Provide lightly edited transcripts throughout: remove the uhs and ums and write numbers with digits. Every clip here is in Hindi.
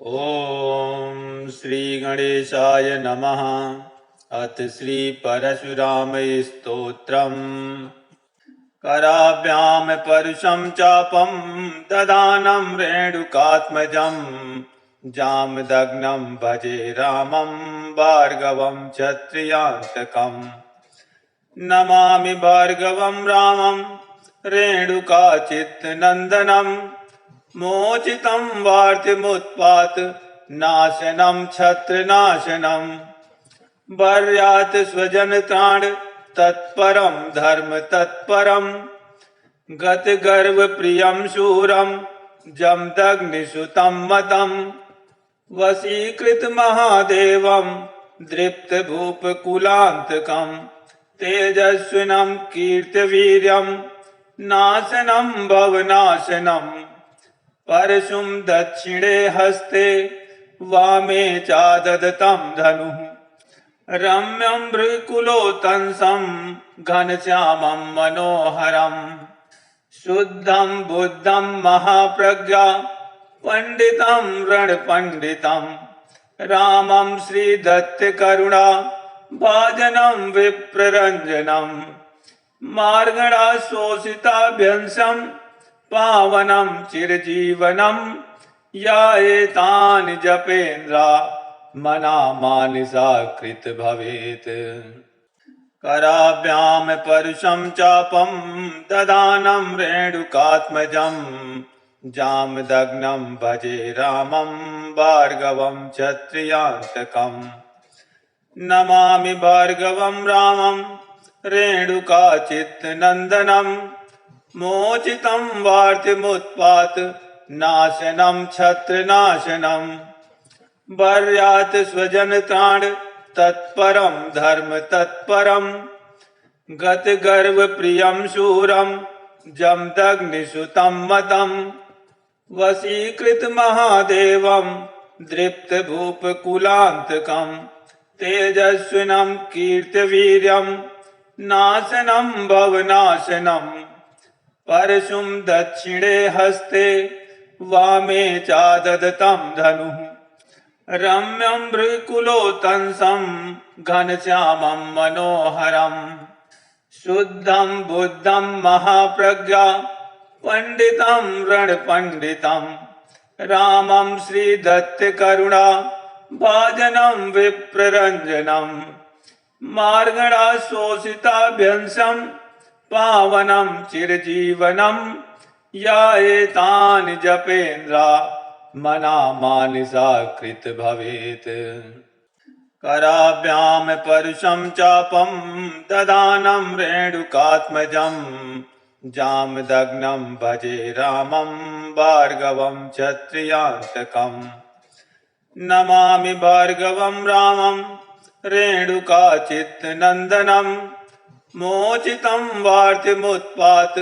ओम श्री गणेशाय नमः। अथ श्री परशुराम स्तोत्रम्। कराभ्याम परुषं चापं ददानं रेणुकात्मजं जामदग्नं भजे रामं भार्गवं क्षत्रियान्तकम्। नमामि भार्गवं रामं रेणुकाचित्तनन्दनं मोचितं वार्तिमुत्पात नाशनं छत्रनाशनं। वर्यात् स्वजनत्राण तत्परं धर्म तत्परं गतगर्वप्रियं शूरं जमदग्निसुतं मतं। वशीकृत महादेवं दृप्तभूपकुलान्तकं तेजस्विनं कीर्तिवीर्यं नाशनं भवनाशनं। परशुं दक्षिणे हस्ते वामे चाददतं धनुः रम्यं भृकुलोत्तंसं घनश्यामं मनोहरं। शुद्धं बुद्धं महाप्रज्ञा पंडितं रणपंडितं रामं श्रीदत्तकरुणा भाजनं विप्ररंजनं। मार्गणाशोषिताभ्यंशं पावनं चिरजीवनं याएतानि जपेन्द्रा मनामानिसा कृत भवेत्। कराभ्याम परुषं चापं ददानं रेणुकात्मजं जामदग्नं भजे रामं भार्गवं क्षत्रियान्तकम्। नमामि भार्गवं रामं रेणुकाचित्तनन्दनं मोचितं वार्तिमुत्पात नाशनं छत्रनाशनं। वर्यात् स्वजनत्राण तत्परं धर्म तत्परं गतगर्वप्रियं शूरं जमदग्निसुतं मतं। वशीकृत महादेवं दृप्तभूपकुलान्तकं तेजस्विनं कीर्तिवीर्यं नाशनं भवनाशनं। परशुं दक्षिणे हस्ते वामे चाददतं धनुः रम्यं भृकुलोत्तंसं घनश्यामं मनोहरं। शुद्धं बुद्धं महाप्रज्ञा पंडितं रणपंडितं रामं श्रीदत्तकरुणा भाजनं विप्ररंजनं। मार्गणाशोषिताभ्यंशं पावनं चिरजीवनं याएतानि जपेन्द्रा मनामानिसा कृत भवेत्। कराभ्याम परुषं चापं ददानं रेणुकात्मजं जामदग्नं भजे रामं भार्गवं क्षत्रियान्तकम्। नमामि भार्गवं रामं रेणुकाचित्तनन्दनं मोचितं वार्तिमुत्पात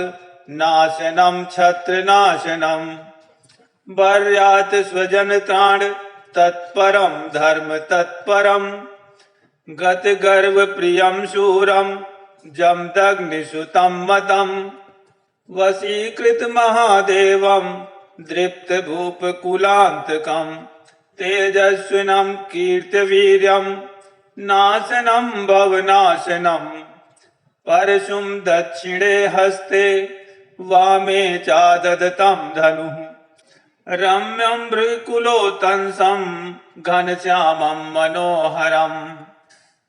नाशनं छत्रनाशनं। वर्यात् स्वजनत्राण तत्परं धर्म तत्परं गतगर्वप्रियं शूरं जमदग्निसुतं मतं। वशीकृत महादेवं दृप्तभूपकुलान्तकं तेजस्विनं कीर्तिवीर्यं नाशनं भवनाशनं। परशुं दक्षिणे हस्ते वामे चाददतं धनुः रम्यं भृकुलोत्तंसं घनश्यामं मनोहरं।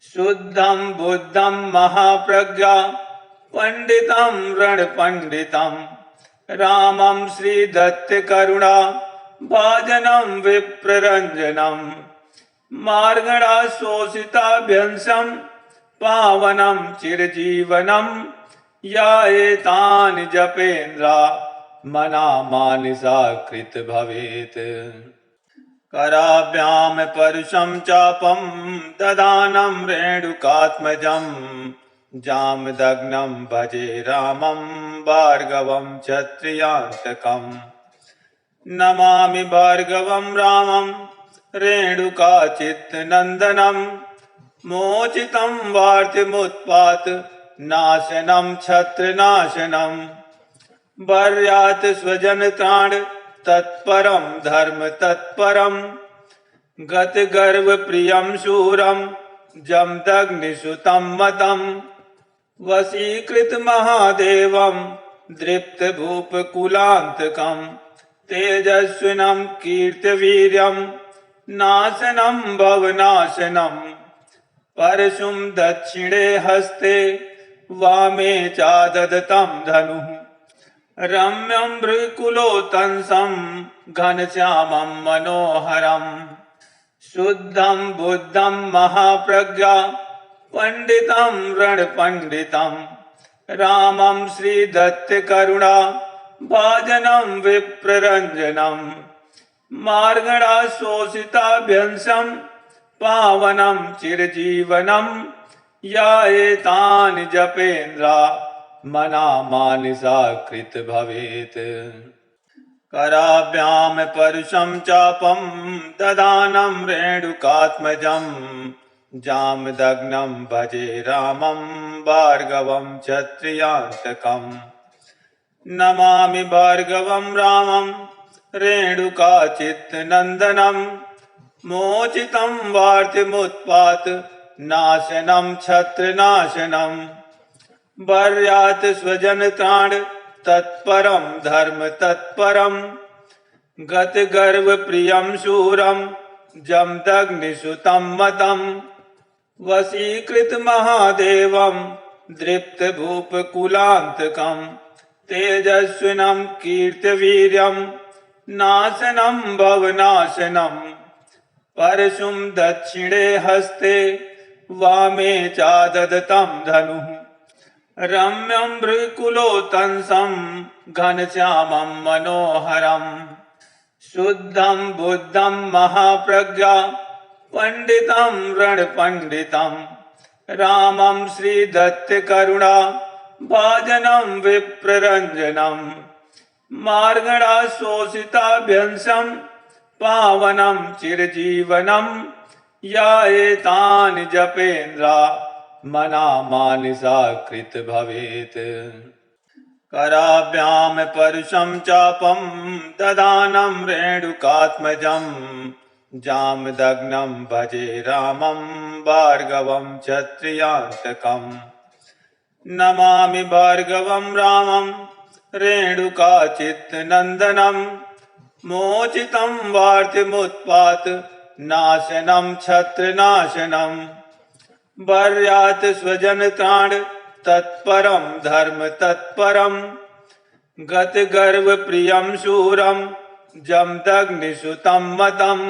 शुद्धं बुद्धं महाप्रज्ञा पंडितं रणपंडितं रामं श्रीदत्तकरुणा भाजनं विप्ररंजनं। मार्गणाशोषिताभ्यंशं पावनं चिरजीवनं याएतानि जपेन्द्रा मनामानिसा कृत भवेत्। कराभ्याम परुषं चापं ददानं रेणुकात्मजं जामदग्नं भजे रामं भार्गवं क्षत्रियान्तकम्। नमामि भार्गवं रामं रेणुकाचित्तनन्दनं मोचितं वार्तिमुत्पात नाशनं छत्रनाशनं। वर्यात् स्वजनत्राण तत्परं धर्म तत्परं गतगर्वप्रियं शूरं जमदग्निसुतं मतं वशीकृतमहादेवं दृप्तभूपकुलान्तकं तेजस्विनं कीर्तिवीर्यं नाशनं भवनाशनं परशुं दक्षिणे हस्ते वामे चाददतं धनुः रम्यं भ्रुकुलोत्तंसं घनश्यामं मनोहरं शुद्धं बुद्धं महाप्रज्ञा पंडितं रणपंडितं रामं श्रीदत्तकरुणा भाजनं विप्ररञ्जनं मार्गणाशोषिताभ्यंशं पावनं चिरजीवनं याएतानि जपेन्द्रा मनामानिसा कृत भवेत् कराभ्यां परुषं चापं ददानं रेणुकात्मजं जामदग्नं भजे रामं भार्गवं क्षत्रियान्तकम् नमामि भार्गवं रामं रेणुकाचित्तनन्दनं मोचितं वार्तिमुत्पात नाशनं छत्रनाशनं वर्यात् स्वजनत्राण तत्परं धर्म तत्परं गतगर्वप्रियं शूरं जमदग्निसुतं मतं वशीकृतमहादेवं दृप्तभूपकुलान्तकं तेजस्विनं कीर्तिवीर्यं नाशनं भवनाशनं परशुं दक्षिणे हस्ते वामे चाददतं धनुः रम्यं भ्रुकुलोत्तंसं घनश्यामं मनोहरं शुद्धं बुद्धं महाप्रज्ञा पंडितं रणपंडितं रामं श्रीदत्तकरुणा भाजनं विप्ररञ्जनं मार्गणाशोषिताभ्यंशं पावनं चिरजीवनं याएतानि जपेन्द्रा मनामानिसा कृत भवेत् कराभ्यां परुषं चापं ददानं रेणुकात्मजं जामदग्नं भजे रामं भार्गवं क्षत्रियान्तकम् नमामि भार्गवं रामं रेणुकाचित्तनन्दनं मोचितं वार्तिमुत्पात नाशनं छत्रनाशनं वर्यात् स्वजनत्राण तत्परं धर्म तत्परं गतगर्वप्रियं शूरं जमदग्निसुतं मतं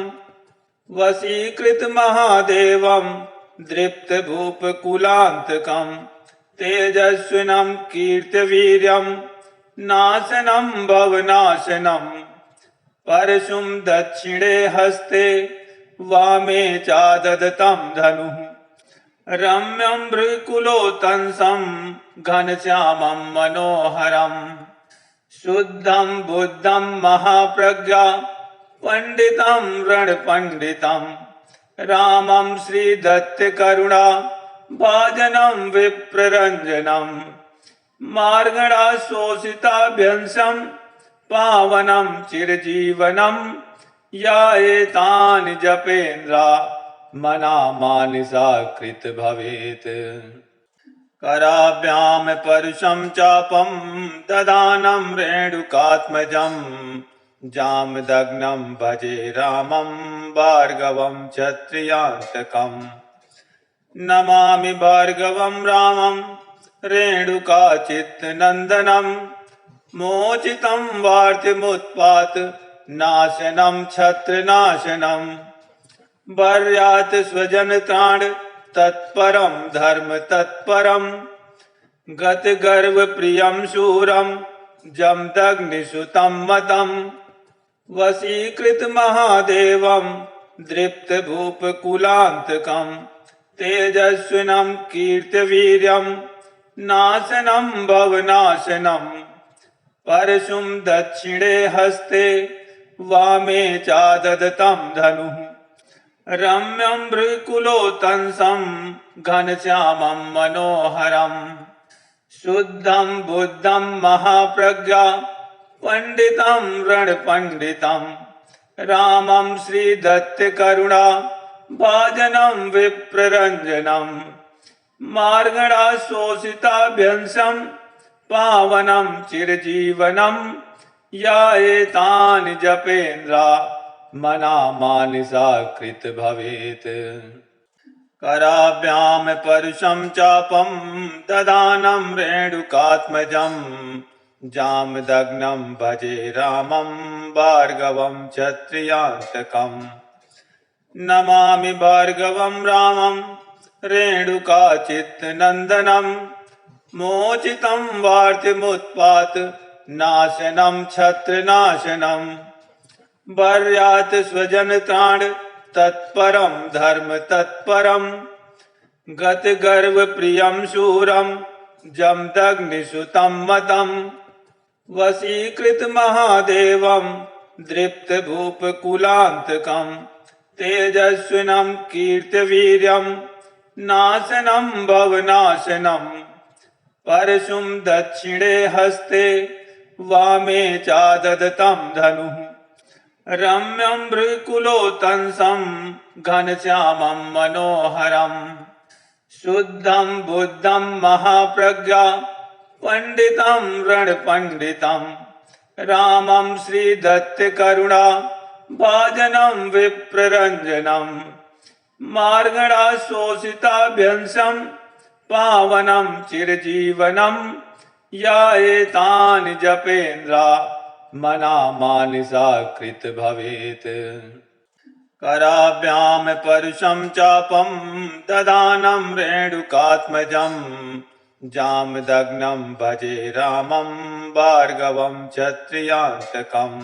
वशीकृतमहादेवं दृप्तभूपकुलान्तकं तेजस्विनं कीर्तिवीर्यं नाशनं भवनाशनं परशुं दक्षिणे हस्ते वामे चाददतं धनुः रम्यं भ्रुकुलोत्तंसं घनश्यामं मनोहरं शुद्धं बुद्धं महाप्रज्ञा पंडितं रणपंडितं रामं श्रीदत्तकरुणा भाजनं विप्ररञ्जनं मार्गणाशोषिताभ्यंशं पावनं चिरजीवनं याएतानि जपेन्द्रा मनामानिसा कृत भवेत् कराभ्यां परुषं चापं ददानं रेणुकात्मजं जामदग्नं भजे रामं भार्गवं क्षत्रियान्तकम् नमामि भार्गवं रामं रेणुकाचित्तनन्दनं मोचितं वार्तिमुत्पात नाशनं छत्रनाशनं वर्यात् स्वजनत्राण तत्परं धर्म तत्परं गतगर्वप्रियं शूरं जमदग्निसुतं मतं वशीकृतमहादेवं दृप्तभूपकुलान्तकं तेजस्विनं कीर्तिवीर्यं नाशनं भवनाशनं परशुं दक्षिणे हस्ते वामे चाददतं धनुः रम्यं भ्रुकुलोत्तंसं घनश्यामं मनोहरं शुद्धं बुद्धं महाप्रज्ञा पंडितं रणपंडितं रामं श्रीदत्तकरुणा भाजनं विप्ररंजनं मार्गणाशोषिताभ्यंशं पावनं चिरजीवनं याएतानि जपेन्द्रा मना मानसा कृत भवेत्। कराभ्याम परुषं चापं ददानं रेणुकात्मजं जामदग्नं भजे रामं भार्गवं क्षत्रियान्तकम्। नमामि भार्गवं रामं रेणुकाचित्तनन्दनं मोचितं वार्तिमुत्पात नाशनं क्षत्रनाशनं वर्यात् स्वजनत्राण तत्परं धर्म तत्परं गतगर्वप्रियं शूरं जमदग्निसुतं मतं वशीकृतमहादेवं दृप्तभूपकुलान्तकं तेजस्विनं कीर्तिवीर्यं नाशनं भवनाशनं परशुं दक्षिणे हस्ते वामे चाददतं धनुः रम्यं भृकुलोत्तंसं घनश्यामं मनोहरं शुद्धं बुद्धं महाप्रज्ञा पंडितं रणपंडितं रामं श्रीदत्तकरुणा भाजनं विप्ररंजनं मार्गणाशोषिताभ्यंशं पावनं चिरजीवनं याएतानि जपेन्द्रा मना मानसा कृत भवेत्। कराभ्याम परुषं चापं ददानं रेणुकात्मजं जामदग्नं भजे रामं भार्गवं क्षत्रियान्तकम्।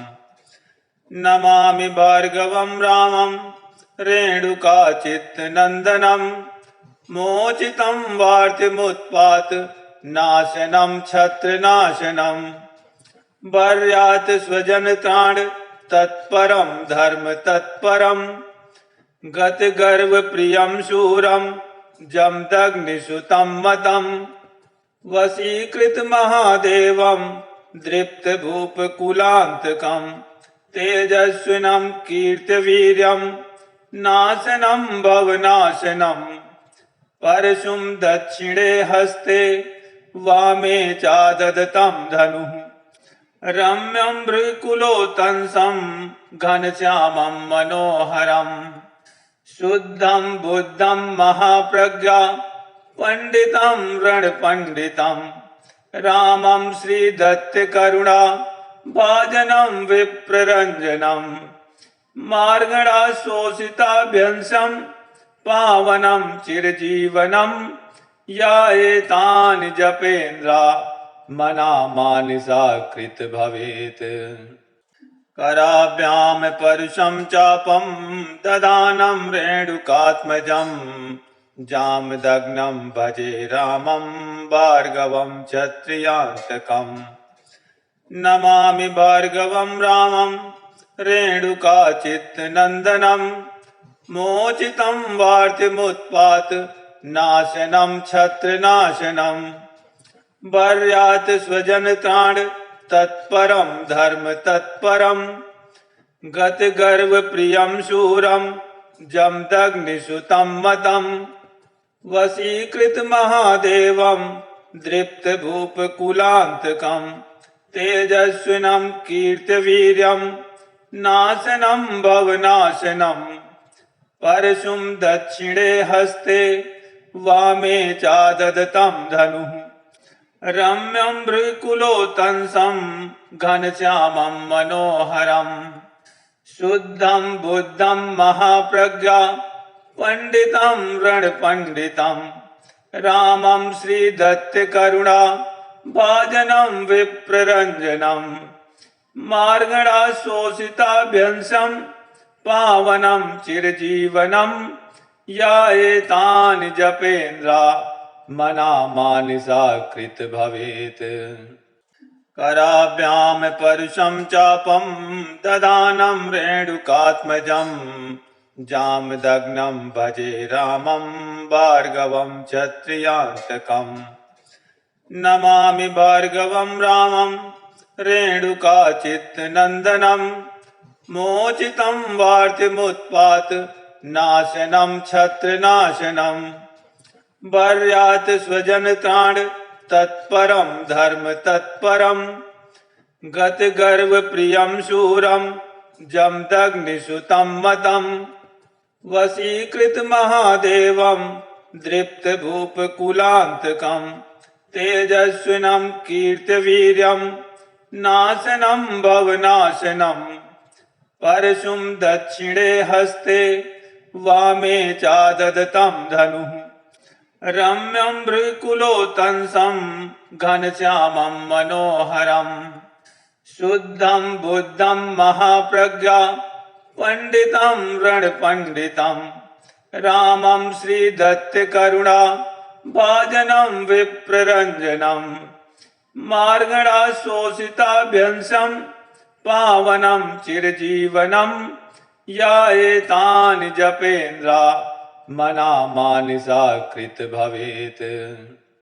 नमामि भार्गवं रामं रेणुकाचित्तनन्दनं मोचितं वार्तिमुत्पात नाशनं क्षत्रनाशनं वर्यात् स्वजनत्राण तत्परं धर्म तत्परं गतगर्वप्रियं शूरं जमदग्निसुतं मतं वशीकृतमहादेवं दृप्तभूपकुलान्तकं तेजस्विनं कीर्तिवीर्यं नाशनं भवनाशनं परशुं दक्षिणे हस्ते वामे चाददतं धनुः रम्यं भृकुलोत्तंसं घनश्यामं मनोहरं शुद्धं बुद्धं महाप्रज्ञा पंडितं रणपंडितं रामं श्रीदत्तकरुणा भाजनं विप्ररंजनं मार्गणाशोषिताभ्यंशं पावनं चिरजीवनं याएतानि जपेन्द्रा मना मानसा कृत भवेत्। कराभ्याम परुषं चापं ददानं रेणुकात्मजं जामदग्नं भजे रामं भार्गवं क्षत्रियान्तकम्। नमामि भार्गवं रामं रेणुकाचित्तनन्दनं मोचितं वार्तिमुत्पात नाशनं क्षत्रनाशनं वर्यात् स्वजनत्राण तत्परं धर्म तत्परं गतगर्वप्रियं शूरं जमदग्निसुतं मतं वशीकृतमहादेवं दृप्तभूपकुलान्तकं तेजस्विनं कीर्तिवीर्यं नाशनं भवनाशनं परशुं दक्षिणे हस्ते वामे चाददतं धनुः रम्यं भृकुलोत्तंसं घनश्यामं मनोहरं शुद्धं बुद्धं महाप्रज्ञा पंडितं रणपंडितं रामं श्रीदत्तकरुणा भाजनं विप्ररंजनं मार्गणाशोषिताभ्यंशं पावनं चिरजीवनं याएतानि जपेन्द्रा मना मानसा कृत भवेत्। कराभ्याम परुषं चापं ददानं रेणुकात्मजं जामदग्नं भजे रामं भार्गवं क्षत्रियान्तकम्। नमामि भार्गवं रामं रेणुकाचित्तनन्दनं मोचितं वार्तिमुत्पात नाशनं छत्रनाशनं वर्यात् स्वजनत्राण तत्परं धर्म तत्परं गतगर्वप्रियं शूरं जमदग्निसुतं मतं वशीकृतमहादेवं दृप्तभूपकुलान्तकं तेजस्विनं कीर्तिवीर्यं नाशनं भवनाशनं परशुं दक्षिणे हस्ते वामे चाददतं धनुः रम्यं भृकुलोत्तंसं घनश्यामं मनोहरं शुद्धं बुद्धं महाप्रज्ञा पंडितं रणपंडितं रामं श्रीदत्तकरुणा भाजनं विप्ररञ्जनं मार्गणाशोषिताभ्यंशं पावनं चिरजीवनं या एतानि जपेन्द्रा मना मानसा कृत भवेत्।